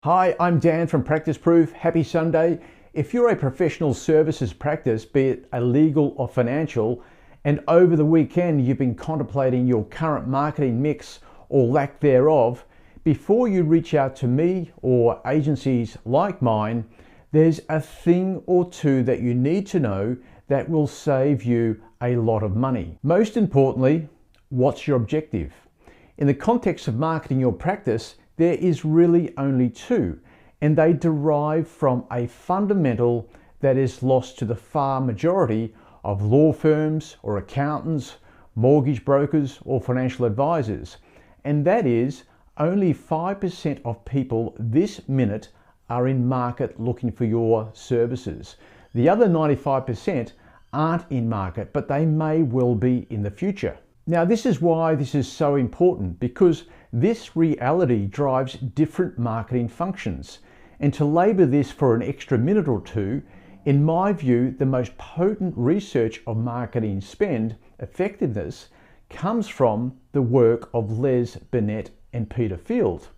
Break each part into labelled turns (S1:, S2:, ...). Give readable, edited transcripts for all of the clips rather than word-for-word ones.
S1: Hi, I'm Dan from Practice Proof. Happy Sunday. If you're a professional services practice, be it a legal or financial, and over the weekend you've been contemplating your current marketing mix or lack thereof, before you reach out to me or agencies like mine, there's a thing or two that you need to know that will save you a lot of money. Most importantly, what's your objective? In the context of marketing your practice, there is really only two, and they derive from a fundamental that is lost to the far majority of law firms or accountants, mortgage brokers or financial advisors, and that is only 5% of people this minute are in market looking for your services. The other 95% aren't in market, but they may well be in the future. Now, this is why this is so important, because this reality drives different marketing functions. And to labour this for an extra minute or two, in my view, the most potent research of marketing spend effectiveness comes from the work of Les Binet and Peter Field,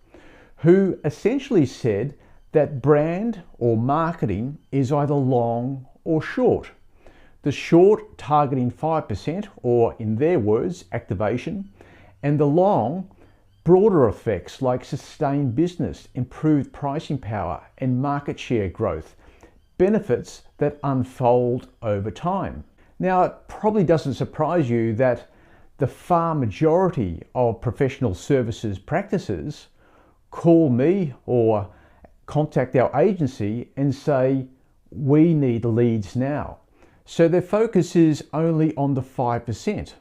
S1: who essentially said that brand or marketing is either long or short. The short targeting 5%, or in their words, activation, and the long, broader effects like sustained business, improved pricing power, and market share growth, benefits that unfold over time. Now, it probably doesn't surprise you that the far majority of professional services practices call me or contact our agency and say, we need leads now. So their focus is only on the 5%,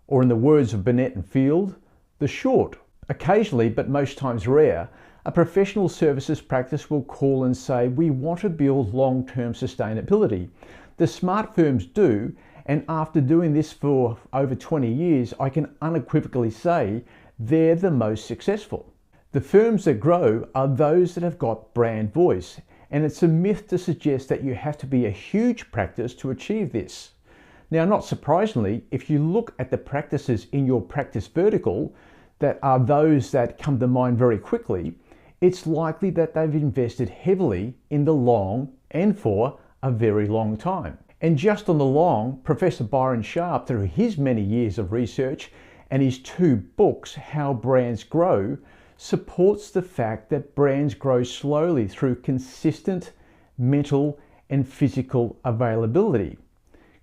S1: or in the words of Binet and Field, the short. Occasionally, but most times rare, a professional services practice will call and say, we want to build long-term sustainability. The smart firms do, and after doing this for over 20 years, I can unequivocally say they're the most successful. The firms that grow are those that have got brand voice, and it's a myth to suggest that you have to be a huge practice to achieve this. Now, not surprisingly, if you look at the practices in your practice vertical, that are those that come to mind very quickly, it's likely that they've invested heavily in the long and for a very long time. And just on the long, Professor Byron Sharp, through his many years of research and his 2 books, How Brands Grow, supports the fact that brands grow slowly through consistent mental and physical availability.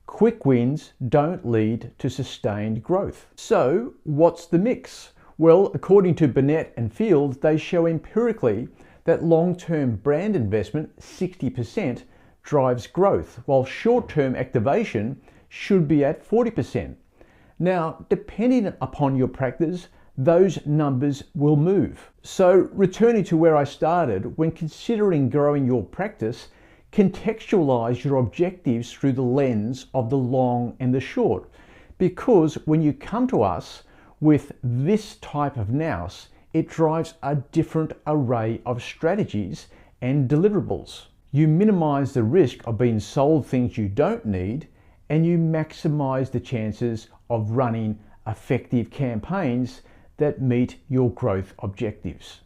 S1: Quick wins don't lead to sustained growth. So what's the mix? Well, according to Binet and Field, they show empirically that long-term brand investment, 60%, drives growth, while short-term activation should be at 40%. Now, depending upon your practice, those numbers will move. So returning to where I started, when considering growing your practice, contextualize your objectives through the lens of the long and the short. Because when you come to us with this type of nous, it drives a different array of strategies and deliverables. You minimize the risk of being sold things you don't need, and you maximize the chances of running effective campaigns that meet your growth objectives.